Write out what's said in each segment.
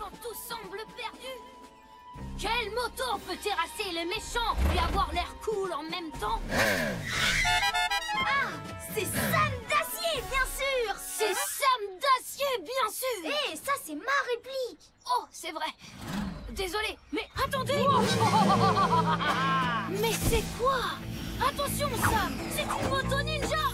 quand tout semble perdu. Quelle moto peut terrasser les méchants et avoir l'air cool en même temps? Ah, c'est Sam d'Acier, bien sûr. C'est Sam d'Acier, bien sûr. Hé, ça c'est ma réplique. Oh, c'est vrai. Désolé, mais attendez. Mais c'est quoi? Attention, Sam, c'est une moto ninja.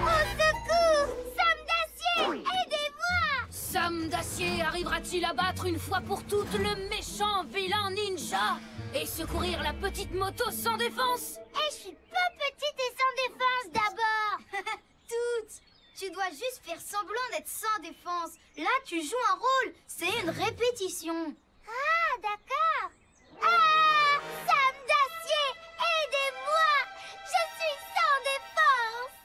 Au secours, Sam d'Acier, aidez-moi. Sam d'Acier arrivera-t-il à battre une fois pour toutes le méchant vilain ninja et secourir la petite moto sans défense? Je suis pas petite et sans défense d'abord. Toutes. Tu dois juste faire semblant d'être sans défense. Là, tu joues un rôle. C'est une répétition. Ah, d'accord. Ah, Sam d'Acier, aidez-moi. Je suis sans défense.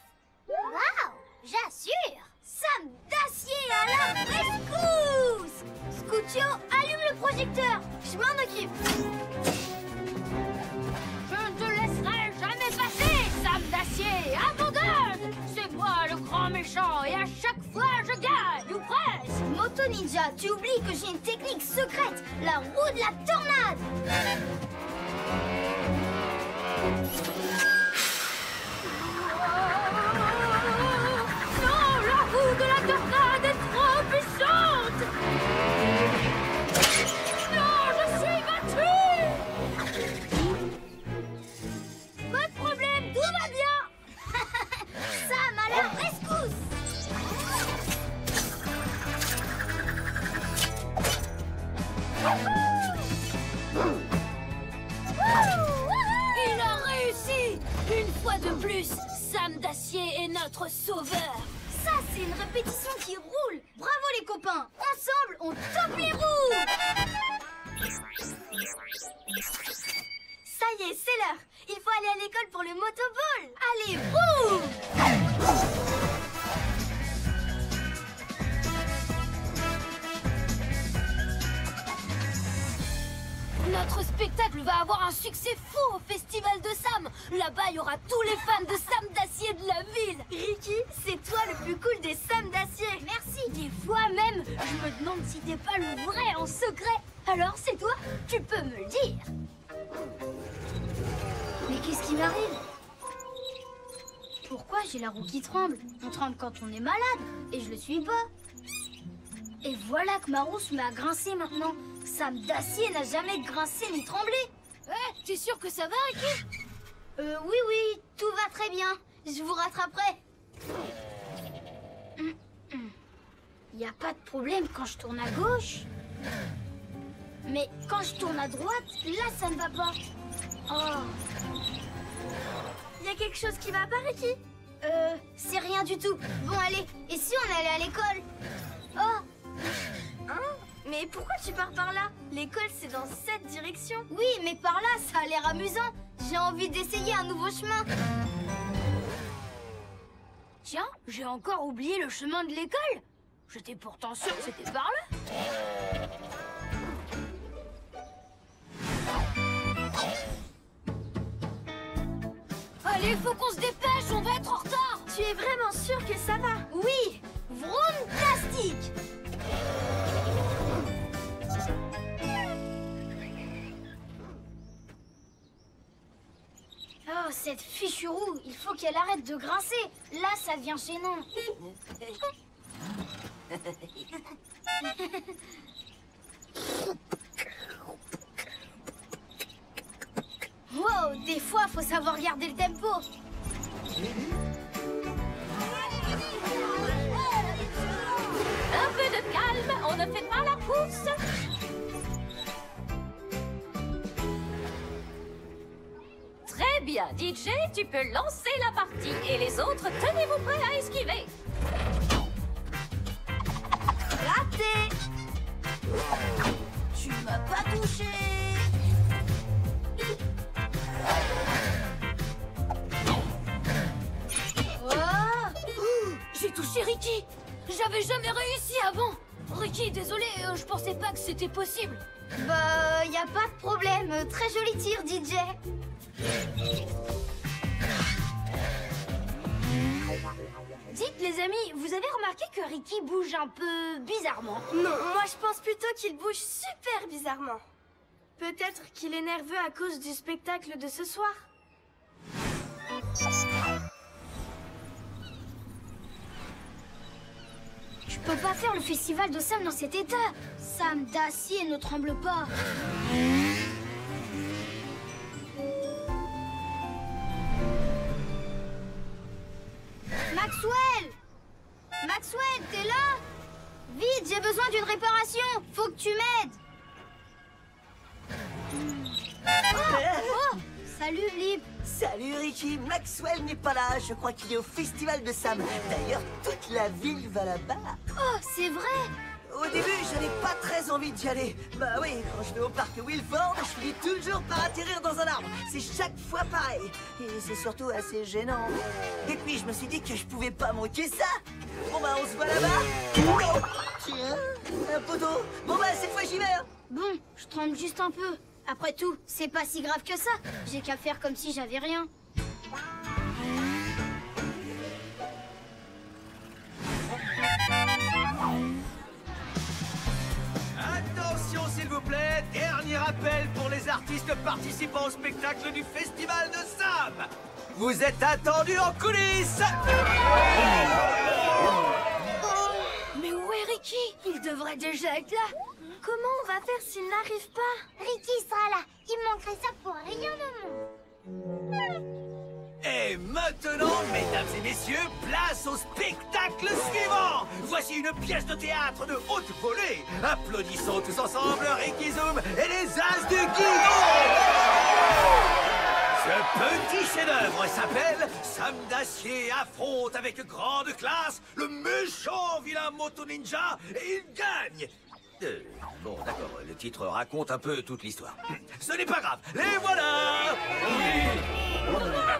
Waouh, j'assure. Sam d'Acier à la rescousse. Scoutio, allume le projecteur. Je m'en occupe. Je ne te laisserai jamais passer, Sam d'Acier. Abandonne. C'est moi le grand méchant et à chaque fois je gagne, ou presque. Moto Ninja, tu oublies que j'ai une technique secrète, la roue de la tornade. Non, la roue de la tornade est trop puissante. Non, je suis battue. Pas de problème, tout va bien. Sam à la rescousse. Il a réussi. Une fois de plus, Sam d'Acier est notre sauveur. Ça, c'est une répétition qui roule. Bravo les copains. Ensemble, on top les roues. Ça y est, c'est l'heure. Il faut aller à l'école pour le motoball. Allez, boum. Notre spectacle va avoir un succès fou au Festival de Sam. Là-bas, il y aura tous les fans de Sam d'Acier de la ville. Ricky, c'est toi le plus cool des Sam d'Acier. Merci. Des fois même, je me demande si t'es pas le vrai en secret. Alors, c'est toi? Tu peux me le dire. Mais qu'est-ce qui m'arrive? Pourquoi j'ai la roue qui tremble? On tremble quand on est malade, et je le suis pas. Et voilà que ma roue se met à grincer maintenant. Sam d'Acier n'a jamais grincé ni tremblé. T'es sûr que ça va, Ricky? Oui, oui, tout va très bien. Je vous rattraperai. Il n'y a pas de problème quand je tourne à gauche. Mais quand je tourne à droite, là, ça ne va pas. Oh. Il y a quelque chose qui va pas, Ricky? C'est rien du tout. Bon, allez, et si on allait à l'école? Oh. Hein? Mais pourquoi tu pars par là? L'école, c'est dans cette direction. Oui, mais par là, ça a l'air amusant. J'ai envie d'essayer un nouveau chemin. Tiens, j'ai encore oublié le chemin de l'école. J'étais pourtant sûre que c'était par là. Allez, faut qu'on se dépêche, on va être en retard. Tu es vraiment sûr que ça va? Oui. Vroom plastique. Oh, cette fichue roue, il faut qu'elle arrête de grincer. Là, ça devient gênant. Wow, des fois, faut savoir garder le tempo. Un peu de calme, on ne fait pas la course. Très bien, DJ, tu peux lancer la partie. Et les autres, tenez-vous prêts à esquiver. Raté. Tu m'as pas touché. J'ai touché Ricky. J'avais jamais réussi avant. Ricky, désolé, je pensais pas que c'était possible. Bah, y a pas de problème. Très joli tir, DJ. Dites les amis, vous avez remarqué que Ricky bouge un peu bizarrement? Non, moi je pense plutôt qu'il bouge super bizarrement. Peut-être qu'il est nerveux à cause du spectacle de ce soir. Je peux pas faire le festival de Sam dans cet état. Sam d'acier ne tremble pas. Maxwell! Maxwell, t'es là? Vite, j'ai besoin d'une réparation. Faut que tu m'aides. Oh, salut, Blip. Salut Ricky, Maxwell n'est pas là, je crois qu'il est au festival de Sam. D'ailleurs, toute la ville va là-bas. Oh, c'est vrai. Au début, je n'ai pas très envie d'y aller. Bah oui, quand je vais au parc Wilford, je finis toujours par atterrir dans un arbre. C'est chaque fois pareil. Et c'est surtout assez gênant. Et puis, je me suis dit que je pouvais pas manquer ça. Bon bah, on se voit là-bas. Oh, tiens, un poteau. Bon bah, cette fois, j'y vais. Hein. Bon, je tremble juste un peu. Après tout, c'est pas si grave que ça. J'ai qu'à faire comme si j'avais rien. Attention s'il vous plaît, dernier appel pour les artistes participants au spectacle du Festival de Sam. Vous êtes attendus en coulisses. Mais où est Ricky? Il devrait déjà être là. Comment on va faire s'il n'arrive pas? Ricky sera là. Il manquerait ça pour rien au monde. Et maintenant, mesdames et messieurs, place au spectacle suivant. Voici une pièce de théâtre de haute volée. Applaudissons tous ensemble Ricky Zoom et les As du Guidon. Ce petit chef-d'œuvre s'appelle Sam d'Acier affronte avec grande classe le méchant vilain moto ninja et il gagne. Bon, d'accord, le titre raconte un peu toute l'histoire. Ce n'est pas grave, les voilà. Au secours,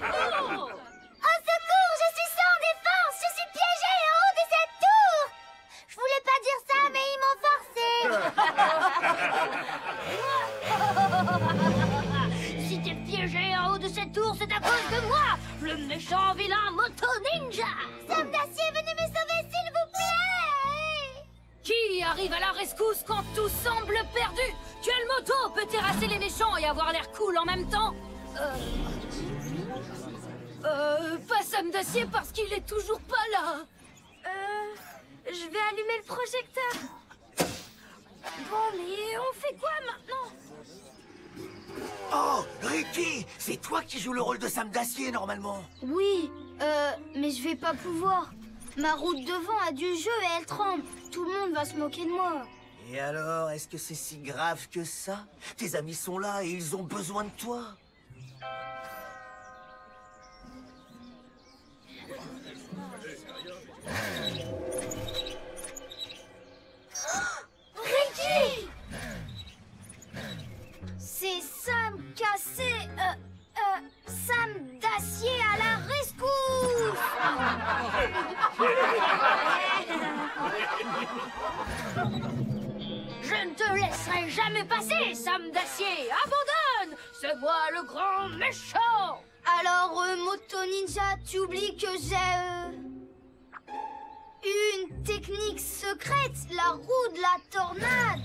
je suis sans défense. Je suis piégée en haut de cette tour. Je voulais pas dire ça, mais ils m'ont forcé. Si t'es piégé en haut de cette tour, c'est à cause de moi, le méchant vilain moto ninja. Sam d'acier, venez me sauver, s'il vous plaît. Qui arrive à la rescousse quand tout semble perdu? Quelle moto peut terrasser les méchants et avoir l'air cool en même temps? Pas Sam d'acier parce qu'il est toujours pas là. Je vais allumer le projecteur. Bon, mais on fait quoi maintenant? Oh, Ricky, c'est toi qui joues le rôle de Sam d'Acier normalement. Oui, mais je vais pas pouvoir. Ma roue de devant a du jeu et elle tremble. Tout le monde va se moquer de moi. Et alors, est-ce que c'est si grave que ça? Tes amis sont là et ils ont besoin de toi. Ricky! C'est Sam cassé, Sam d'acier à la rescousse! Je ne te laisserai jamais passer, Sam d'acier. Abandonne! C'est moi le grand méchant. Alors, Moto Ninja, tu oublies que j'ai, une technique secrète, la roue de la tornade.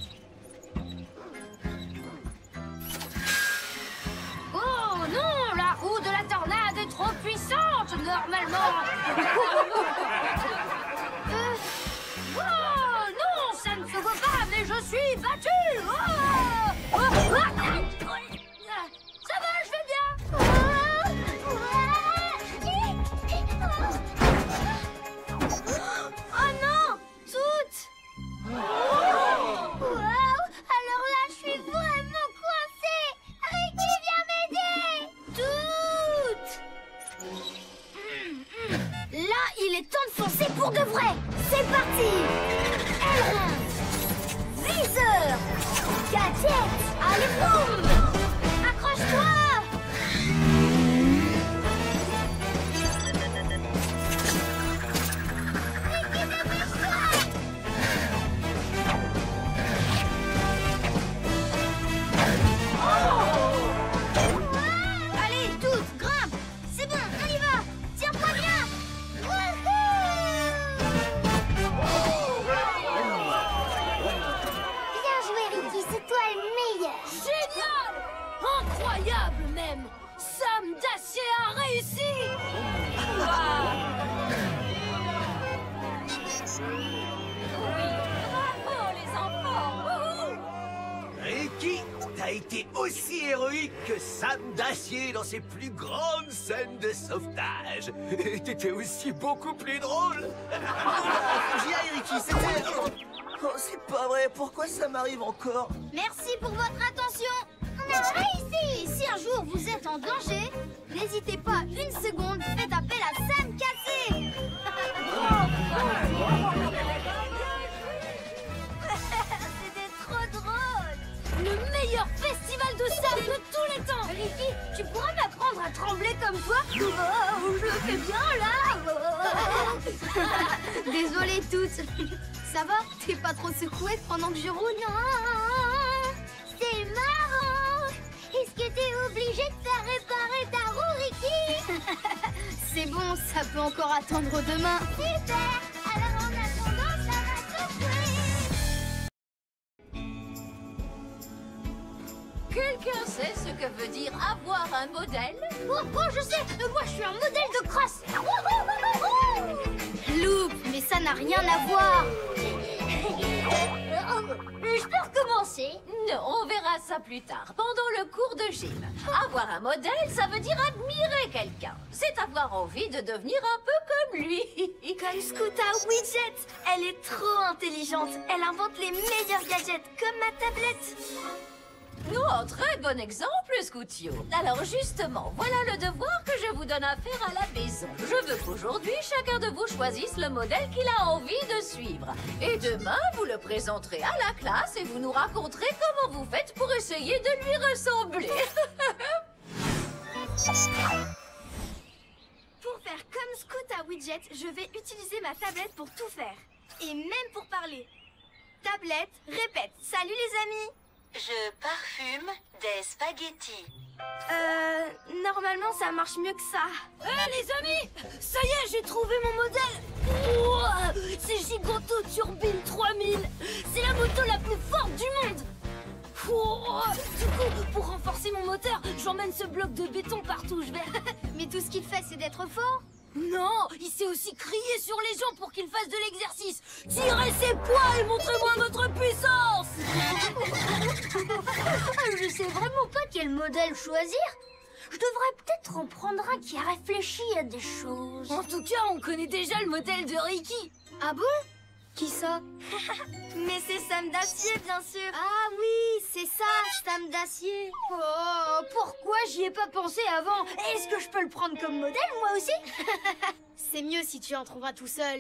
Oh non, la roue de la tornade est trop puissante, normalement. Oh non, ça ne se voit pas, mais je suis battue. Oh, oh, ah. Ça va, je vais bien. Oh non, toutes. Waouh, alors là, je suis vraiment coincée. Ricky, viens m'aider. Toutes. Là, il est temps de foncer pour de vrai. C'est parti. Aileron, viseur, gadget, allez boum. Accroche-toi. Allez, toutes, grimpe. C'est bon, on y va. Tiens-toi bien. Wouhou! été aussi héroïque que Sam d'Acier dans ses plus grandes scènes de sauvetage. Et t'étais aussi beaucoup plus drôle. J'y aille, Ricky, c'était... Oh, c'est pas vrai, pourquoi ça m'arrive encore? Merci pour votre attention. On a réussi. Et si un jour vous êtes en danger, n'hésitez pas une seconde, faites appel à Sam Cassé. C'était trop drôle. Le meilleur festival de sable de tous les temps. Ricky, tu pourrais m'apprendre à trembler comme toi? Oh, je le fais bien là. Désolée toutes. Ça va? T'es pas trop secouée pendant que je roule? Non. C'est marrant. Est-ce que t'es obligé de faire réparer ta roue, Ricky? C'est bon, ça peut encore attendre demain. Super. Alors en attendant, ça va souffrir. Quelqu'un sait ce que veut dire avoir un modèle? Oh, je sais. Moi, je suis un modèle de crosse. Loup, mais ça n'a rien à voir. Je peux recommencer? Non, on verra ça plus tard, pendant le cours de gym. Avoir un modèle, ça veut dire admirer quelqu'un. C'est avoir envie de devenir un peu comme lui. Comme Scooter Widget. Elle est trop intelligente. Elle invente les meilleurs gadgets, comme ma tablette. Oh, très bon exemple, Scootio. Alors justement, voilà le devoir que je vous donne à faire à la maison. Je veux qu'aujourd'hui, chacun de vous choisisse le modèle qu'il a envie de suivre. Et demain, vous le présenterez à la classe et vous nous raconterez comment vous faites pour essayer de lui ressembler. Pour faire comme Scooter Widget, je vais utiliser ma tablette pour tout faire. Et même pour parler. Tablette, répète. Salut les amis. Je parfume des spaghettis. Normalement ça marche mieux que ça. Les amis, ça y est, j'ai trouvé mon modèle. Ouah, c'est Giganto Turbine 3000. C'est la moto la plus forte du monde. Ouah, du coup, pour renforcer mon moteur, j'emmène ce bloc de béton partout où je vais. Mais tout ce qu'il fait, c'est d'être fort. Non, il sait aussi crier sur les gens pour qu'ils fassent de l'exercice. Tirez ses poids et montrez-moi votre puissance. Je sais vraiment pas quel modèle choisir. Je devrais peut-être en prendre un qui a réfléchi à des choses. En tout cas, on connaît déjà le modèle de Ricky. Ah bon? Qui ça? Mais c'est Sam d'Acier, bien sûr. Ah oui, c'est ça, Sam d'Acier. Oh, pourquoi j'y ai pas pensé avant? Est-ce que je peux le prendre comme modèle, moi aussi? C'est mieux si tu en trouveras tout seul.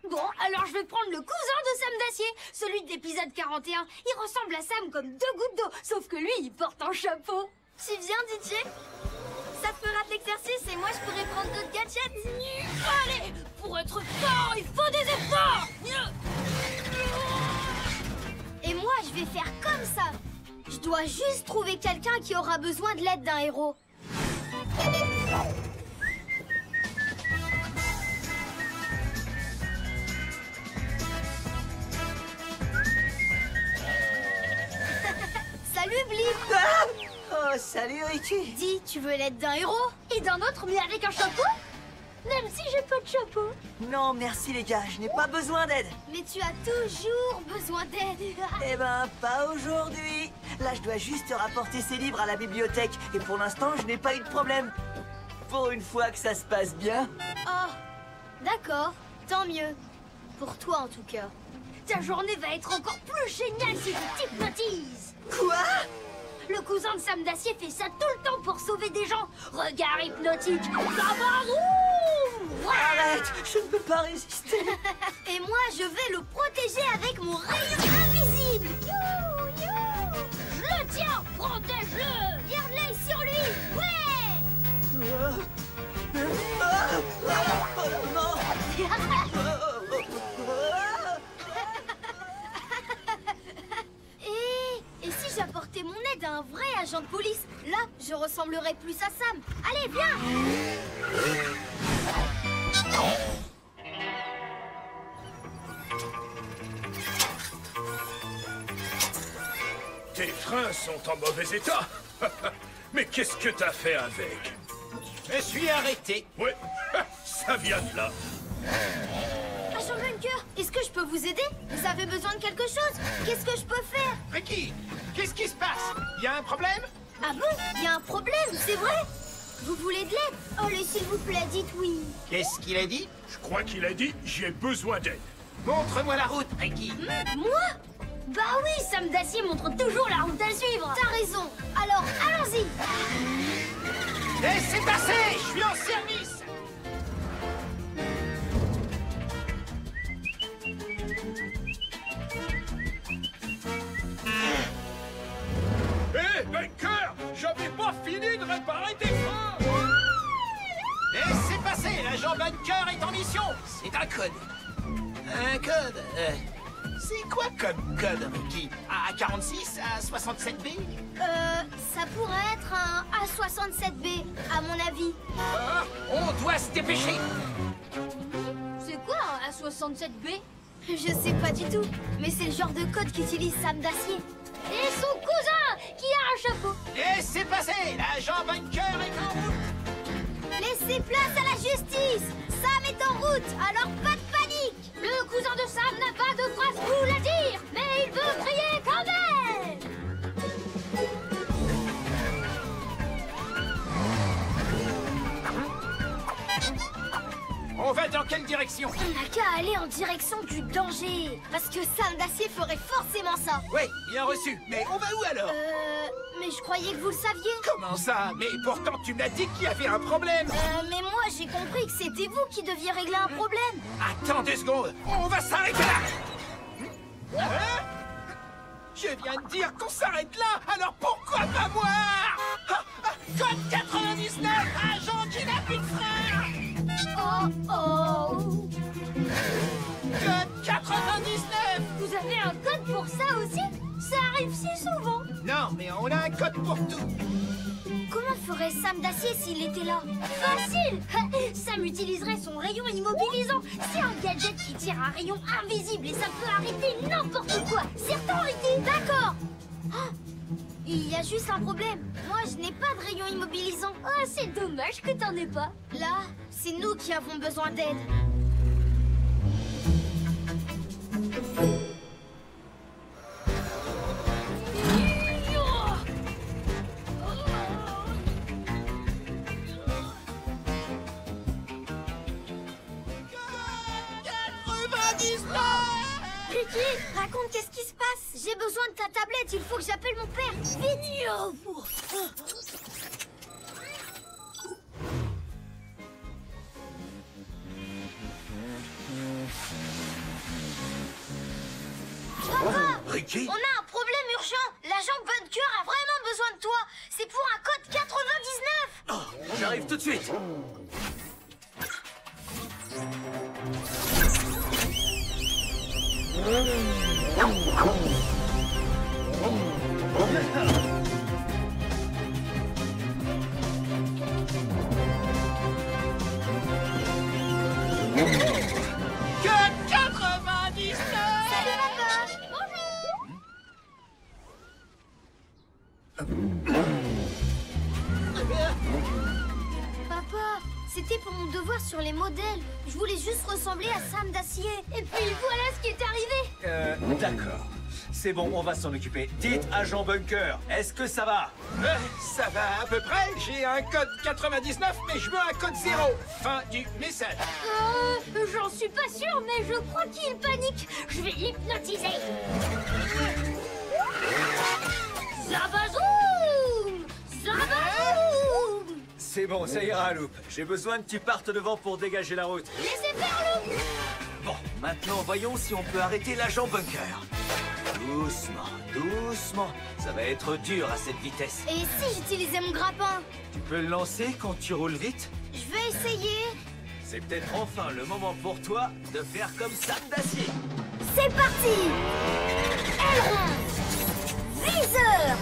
Bon, alors je vais prendre le cousin de Sam d'Acier, celui de l'épisode 41. Il ressemble à Sam comme 2 gouttes d'eau, sauf que lui, il porte un chapeau. Tu viens, DJ? Ça te fera de l'exercice et moi je pourrais prendre d'autres gadgets. Allez, pour être fort, il faut des efforts. Et moi, je vais faire comme ça. Je dois juste trouver quelqu'un qui aura besoin de l'aide d'un héros. Salut, Blip. Ah! Oh, salut, Ricky. Dis, tu veux l'aide d'un héros? Et d'un autre, mais avec un chapeau? Même si j'ai pas de chapeau. Non, merci les gars, je n'ai pas besoin d'aide. Mais tu as toujours besoin d'aide. Eh ben, pas aujourd'hui. Là, je dois juste rapporter ces livres à la bibliothèque. Et pour l'instant, je n'ai pas eu de problème. Pour une fois que ça se passe bien. Oh, d'accord, tant mieux. Pour toi, en tout cas. Ta journée va être encore plus géniale si tu t'hypnotises. Quoi? Le cousin de Sam d'Acier fait ça tout le temps pour sauver des gens. Regard hypnotique. Tabaroum! Arrête, je ne peux pas résister. Et moi, je vais le protéger avec mon rayon invisible. You, you. Je le tiens, protège-le. Garde l'œil sur lui. Ouais. Non. Et si j'apportais mon aide à un vrai agent de police? Là, je ressemblerais plus à Sam. Allez, viens. Tes freins sont en mauvais état. Mais qu'est-ce que t'as fait avec? Je suis arrêté. Ouais, ça vient de là. Agent Bunker, est-ce que je peux vous aider? Vous avez besoin de quelque chose? Qu'est-ce que je peux faire? Ricky, Qu'est-ce qui se passe? Y a un problème? Ah bon? Il y a un problème, c'est vrai? Vous voulez de l'aide? Allez, s'il vous plaît, dites oui. Qu'est-ce qu'il a dit? Je crois qu'il a dit j'ai besoin d'aide. Montre-moi la route, Ricky. Moi? Bah oui, Sam d'Acier montre toujours la route à suivre. T'as raison. Alors, allons-y. Laissez passer, je suis en service. Hé, Bunker! J'avais pas fini de réparer tes freins! Laissez passer, l'agent Bunker est en mission. C'est un code. Un code? C'est quoi comme code, Ricky? A46, A67B? Ça pourrait être un A67B, à mon avis. On doit se dépêcher. C'est quoi un A67B? Je sais pas du tout, mais c'est le genre de code qu'utilise Sam d'Acier. Et son cousin, qui a un chapeau. Laissez passer, l'agent Bunker est en route. Laissez place à la justice. Sam est en route, alors pas de panique. Le cousin de Sam n'a pas de phrase cool à dire, mais il veut crier quand même. On va dans quelle direction? On n'a qu'à aller en direction du danger. Parce que Sam d'Acier ferait forcément ça. Oui, bien reçu. Mais on va où alors? Mais je croyais que vous le saviez. Comment ça? Mais pourtant tu m'as dit qu'il y avait un problème. Mais moi j'ai compris que c'était vous qui deviez régler un problème. Attends 2 secondes. On va s'arrêter là. Hein? Je viens de dire qu'on s'arrête là. Alors pourquoi pas moi? Code 99, agent qui n'a plus de frein. Oh. Code 99. Vous avez un code pour ça aussi? Ça arrive si souvent. Non, mais on a un code pour tout. Comment ferait Sam d'Acier s'il était là? Facile. Sam utiliserait son rayon immobilisant. C'est un gadget qui tire un rayon invisible et ça peut arrêter n'importe quoi. Certain, Ricky? D'accord. Il y a juste un problème. Moi, je n'ai pas de rayon immobilisant. Oh, c'est dommage que t'en aies pas. Là, c'est nous qui avons besoin d'aide. Ricky, raconte qu'est-ce qui se passe. J'ai besoin de ta tablette, il faut que j'appelle mon père. Vite. Papa, Ricky? on a un problème urgent. L'agent Bunker a vraiment besoin de toi. C'est pour un code 99. Oh, j'arrive tout de suite. Code 99. Salut, papa. Bonjour. Papa, c'était pour mon devoir sur les modèles. Je voulais juste ressembler à Sam d'Acier. Et puis voilà ce qui est arrivé. D'accord. C'est bon, on va s'en occuper. Dites, agent Bunker, est-ce que ça va? Ça va à peu près. J'ai un code 99, mais je veux un code 0. Fin du message. J'en suis pas sûre, mais je crois qu'il panique. Je vais l'hypnotiser. Zabazoum! Zabazoum! C'est bon, ça ira, Loop. J'ai besoin que tu partes devant pour dégager la route. Laissez faire, Loop! Bon, maintenant, voyons si on peut arrêter l'agent Bunker. Doucement, doucement. Ça va être dur à cette vitesse. Et si j'utilisais mon grappin? Tu peux le lancer quand tu roules vite? Je vais essayer. C'est peut-être enfin le moment pour toi de faire comme Sam d'Acier. C'est parti! Aileron! Viseur!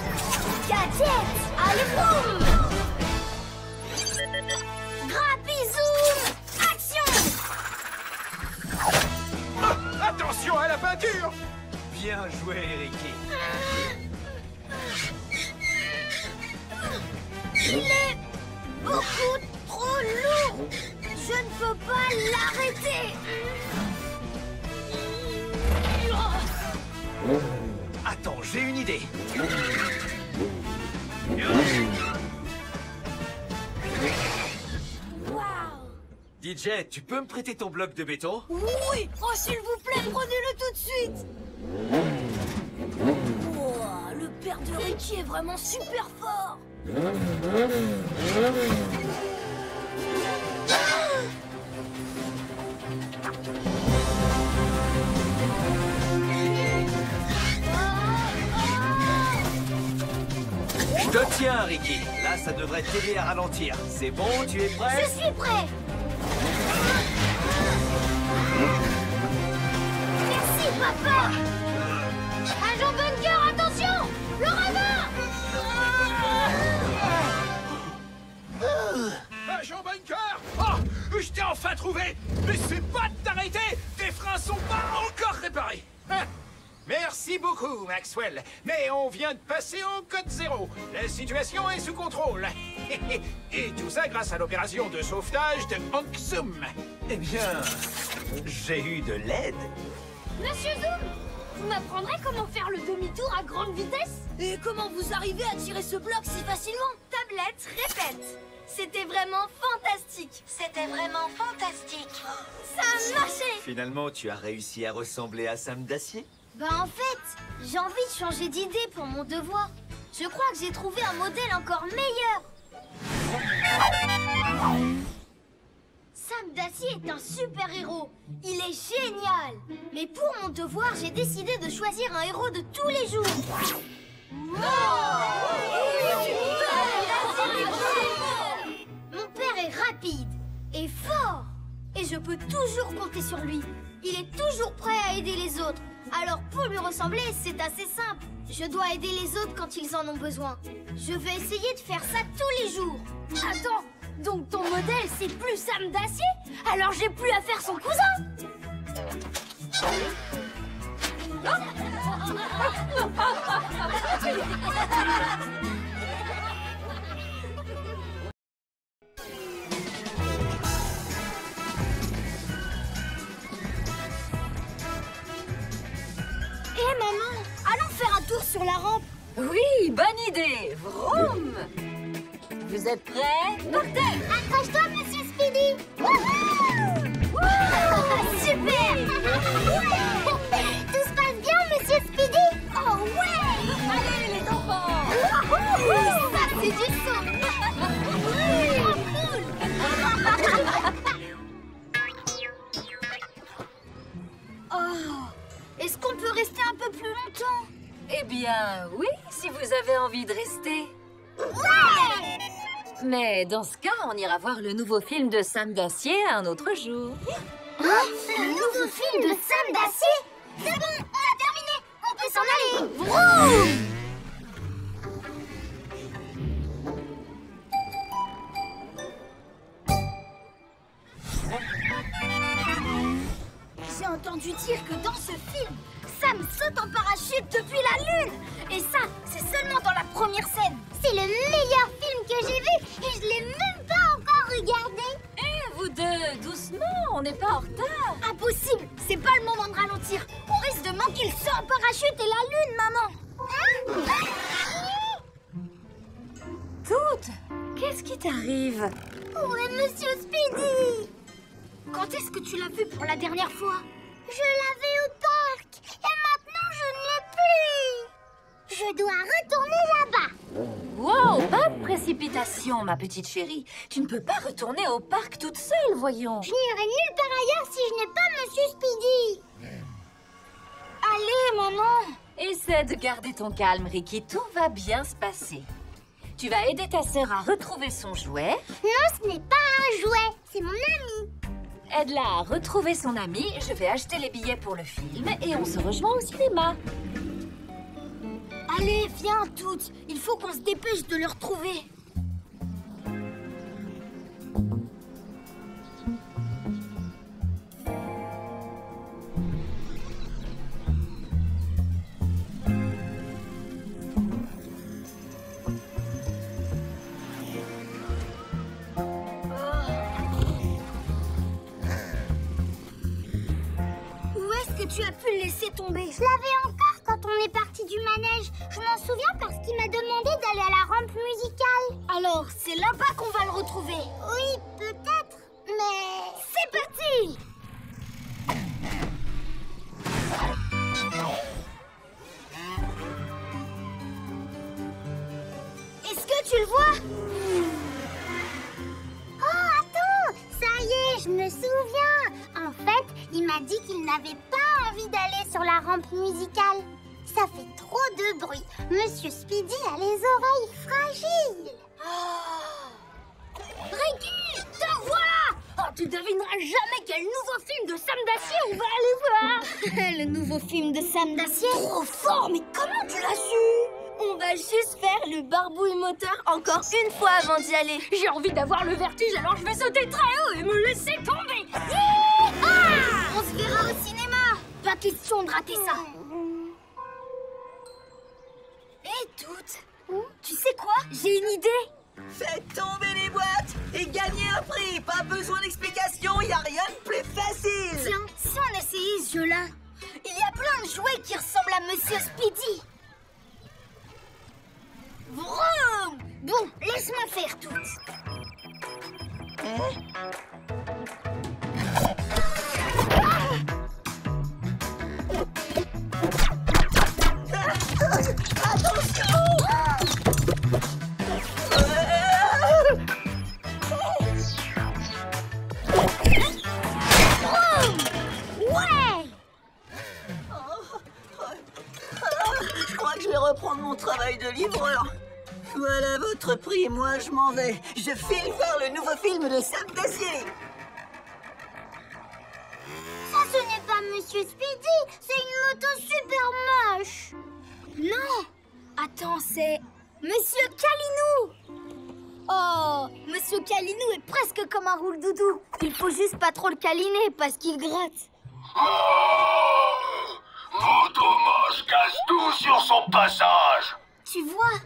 Gadget! Allez, boum! Grappy-zoom! Action! Attention à la peinture. Bien joué, Ricky. Il est beaucoup trop lourd! Je ne peux pas l'arrêter! Attends, j'ai une idée. Waouh! DJ, tu peux me prêter ton bloc de béton? Oui! Oh, s'il vous plaît, prenez-le tout de suite! Wow, le père de Ricky est vraiment super fort! Je te tiens, Ricky. Là, ça devrait t'aider à ralentir. C'est bon, tu es prêt? Je suis prêt! Merci, papa! Agent Bunker, attention! Le ravin! Agent Bunker! Oh! Je t'ai enfin trouvé! N'essaie pas de t'arrêter! Tes freins sont pas encore réparés! Hein? Merci beaucoup, Maxwell. Mais on vient de passer au code 0. La situation est sous contrôle. Et tout ça grâce à l'opération de sauvetage de Hank Zoom. Eh bien, j'ai eu de l'aide. Monsieur Zoom, vous m'apprendrez comment faire le demi-tour à grande vitesse? Et comment vous arrivez à tirer ce bloc si facilement? Tablette, répète. C'était vraiment fantastique. C'était vraiment fantastique. Ça a marché. Finalement, tu as réussi à ressembler à Sam d'Acier? Bah en fait, j'ai envie de changer d'idée pour mon devoir. Je crois que j'ai trouvé un modèle encore meilleur. Sam d'Acier est un super-héros. Il est génial. Mais pour mon devoir, j'ai décidé de choisir un héros de tous les jours. Mon père est rapide et fort. Et je peux toujours compter sur lui. Il est toujours prêt à aider les autres. Alors pour lui ressembler, c'est assez simple. Je dois aider les autres quand ils en ont besoin. Je vais essayer de faire ça tous les jours. Attends, donc ton modèle c'est plus Sam d'Acier? Alors j'ai plus à faire son cousin? Hé maman, allons faire un tour sur la rampe. Oui, bonne idée. Vroom. Vous êtes prêts? Partez! Accroche-toi, monsieur Speedy. Wouhou! Super. Tout se passe bien, monsieur Speedy? Oh ouais! Allez, les enfants! Ça, c'est du son. Oh, est-ce qu'on peut rester un peu plus longtemps? Eh bien, oui, si vous avez envie de rester. Ouais! Mais dans ce cas, on ira voir le nouveau film de Sam d'Acier un autre jour. Le nouveau film de Sam d'Acier? C'est bon, on a terminé. On peut s'en aller. Vroom! J'ai entendu dire que dans ce film, Sam saute en parachute depuis la Lune. Et ça, c'est seulement dans la première scène. C'est le meilleur film que j'ai vu et je l'ai même pas encore regardé. Eh, vous deux, doucement, on n'est pas en retard. Impossible, c'est pas le moment de ralentir. On risque de manquer le saut en parachute et la Lune, maman. Toutes, qu'est-ce qui t'arrive? Où est Monsieur Speedy? Quand est-ce que tu l'as vu pour la dernière fois? Je l'avais au parc et maintenant je ne l'ai plus. Je dois retourner là-bas. Wow, pas de précipitation, ma petite chérie. Tu ne peux pas retourner au parc toute seule, voyons. Je n'irai nulle part ailleurs si je n'ai pas Monsieur Speedy. Allez, maman. Essaie de garder ton calme, Ricky. Tout va bien se passer. Tu vas aider ta sœur à retrouver son jouet. Non, ce n'est pas un jouet, c'est mon ami. Aide-la à retrouver son ami. Je vais acheter les billets pour le film et on se rejoint au cinéma. Allez, viens, toutes. Il faut qu'on se dépêche de le retrouver. Où est-ce que tu as pu le laisser tomber? Je l'avais encore quand on est parti du manège. Je m'en souviens parce qu'il m'a demandé d'aller à la rampe musicale. Alors, c'est là-bas qu'on va le retrouver. Oui, peut-être, mais... C'est parti! Est-ce que tu le vois? Oh, attends! Ça y est, je me souviens! En fait, il m'a dit qu'il n'avait pas envie d'aller sur la rampe musicale. Ça fait trop de bruit. Monsieur Speedy a les oreilles fragiles. Ricky, te voilà! Oh, tu devineras jamais quel nouveau film de Sam Dacier on va aller voir. Le nouveau film de Sam Dacier? Trop fort, mais comment tu l'as su? On va juste faire le barbouille moteur encore une fois avant d'y aller. J'ai envie d'avoir le vertige, alors je vais sauter très haut et me laisser tomber. On se verra au cinéma. Pas question de rater ça. Hé, Toute, tu sais quoi? J'ai une idée. Faites tomber les boîtes et gagnez un prix. Pas besoin d'explication, y a rien de plus facile. Tiens, si on essayait ce jeu-là, il y a plein de jouets qui ressemblent à Monsieur Speedy. Vroom! Bon, laisse-moi faire, Toute. Je crois que je vais reprendre mon travail de livreur. Voilà votre prix, moi je m'en vais. Je file voir le nouveau film de Sam Dacier. Ça, ce n'est pas Monsieur Speedy, c'est une moto super moche. Non! Attends, c'est Monsieur Calinou! Oh, Monsieur Calinou est presque comme un roule-doudou. Il faut juste pas trop le câliner parce qu'il gratte. Motomos casse tout sur son passage. Tu vois?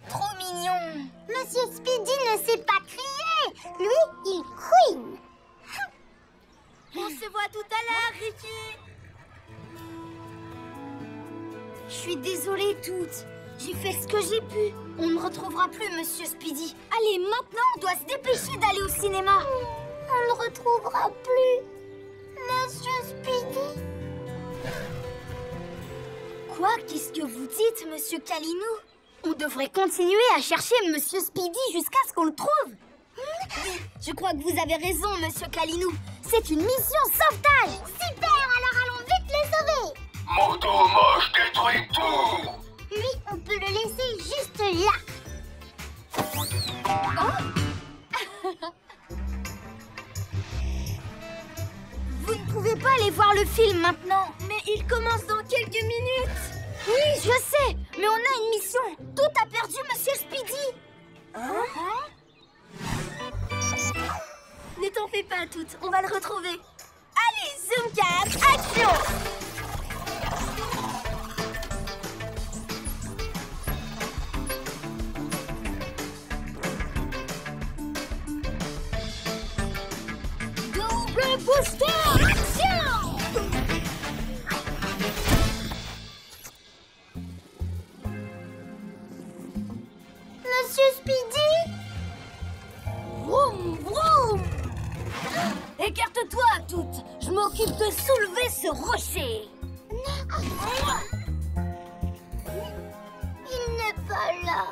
Trop mignon. Monsieur Speedy ne sait pas crier. Lui, il couine. On se voit tout à l'heure, Ricky. Je suis désolée, Toute. J'ai fait ce que j'ai pu. On ne retrouvera plus Monsieur Speedy. Allez, maintenant, on doit se dépêcher d'aller au cinéma. On ne le retrouvera plus. Monsieur Speedy. Quoi? Qu'est-ce que vous dites, Monsieur Calinou? On devrait continuer à chercher Monsieur Speedy jusqu'à ce qu'on le trouve. Oui, je crois que vous avez raison, Monsieur Calinou. C'est une mission sauvetage. Super, alors allons vite les sauver. Motomos détruit tout. Lui, on peut le laisser juste là. Vous ne pouvez pas aller voir le film maintenant. Mais il commence dans quelques minutes. Oui, je sais, mais on a une mission. Tout a perdu Monsieur Speedy. Ne t'en fais pas, Toute, on va le retrouver. Allez, Zoom 4, action! Double booster, action! Monsieur Speedy? Vroom, vroom! Écarte-toi, Toute. Je m'occupe de soulever ce rocher. Il n'est pas là.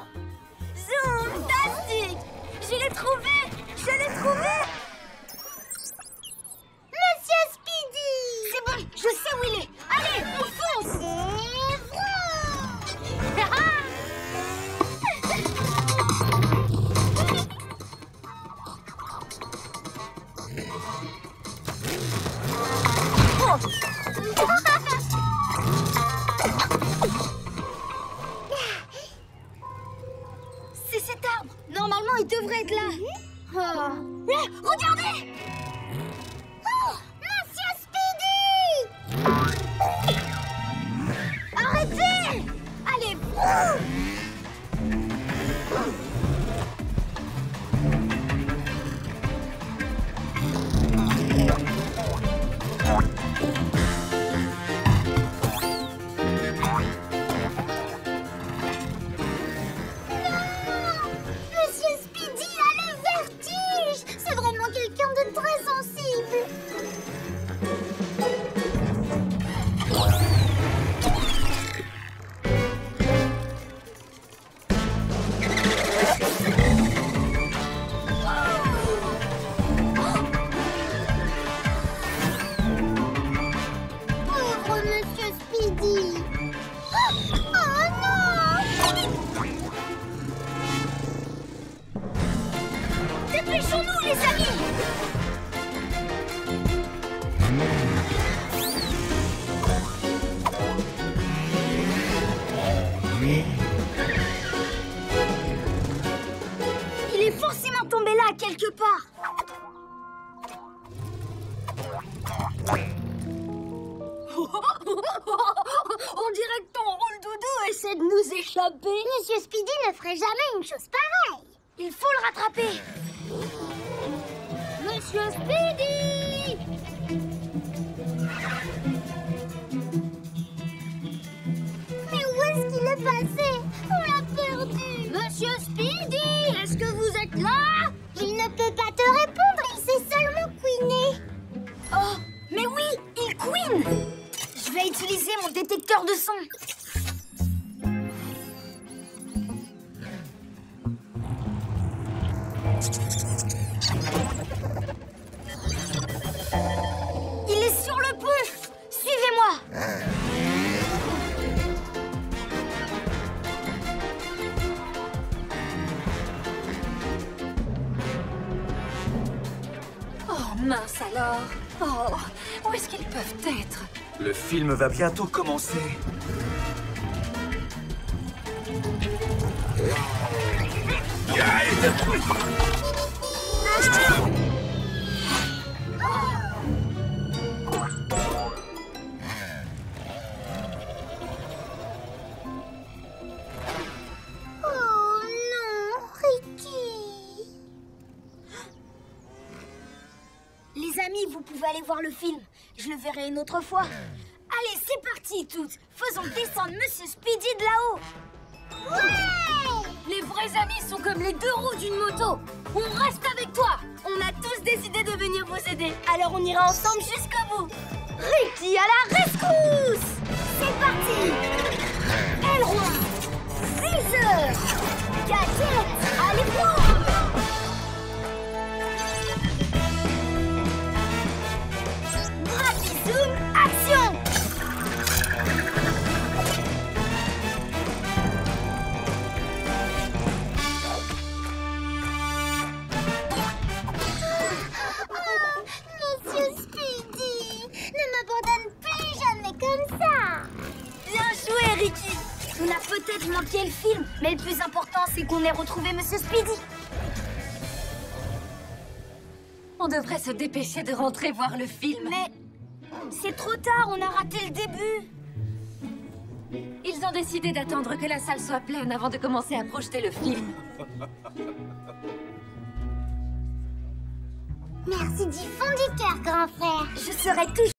Fantastique! Je l'ai trouvé! Je l'ai trouvé! Monsieur Speedy! C'est bon, je sais où il est. Allez, on fonce! Et voilà! C'est cet arbre. Normalement, il devrait être là. Là, regardez! Oh, Monsieur Speedy! Arrêtez! Allez, vroom! quelque part. On dirait que ton rôle doudou essaie de nous échapper. Monsieur Speedy ne ferait jamais une chose pareille. Il faut le rattraper. Monsieur Speedy! Mais où est-ce qu'il est passé? On l'a perdu. Monsieur Speedy, est-ce que vous êtes là? Il ne peut pas te répondre, il sait seulement couiner. Oh, mais oui, il couine. Je vais utiliser mon détecteur de son. Il est sur le pont. Suivez-moi. Oh, mince alors. Oh, où est-ce qu'ils peuvent être? Le film va bientôt commencer. Oh non, Ricky. Les amis, vous pouvez aller voir le film. Je le verrai une autre fois. Allez, c'est parti toutes. Faisons descendre Monsieur Speedy de là-haut. Ouais! Les vrais amis sont comme les deux roues d'une moto. On reste avec toi. On a tous décidé de venir vous aider. Alors on ira ensemble jusqu'au bout. Ricky à la rescousse! C'est parti! Elroy, Freezer, Gadget, allez boum! Zoom, action! Monsieur Speedy, ne m'abandonne plus jamais comme ça. Bien joué, Ricky! On a peut-être manqué le film, mais le plus important, c'est qu'on ait retrouvé Monsieur Speedy. On devrait se dépêcher de rentrer voir le film. Mais c'est trop tard, on a raté le début. Ils ont décidé d'attendre que la salle soit pleine avant de commencer à projeter le film. Merci du fond du cœur, grand frère. Je serai toujours...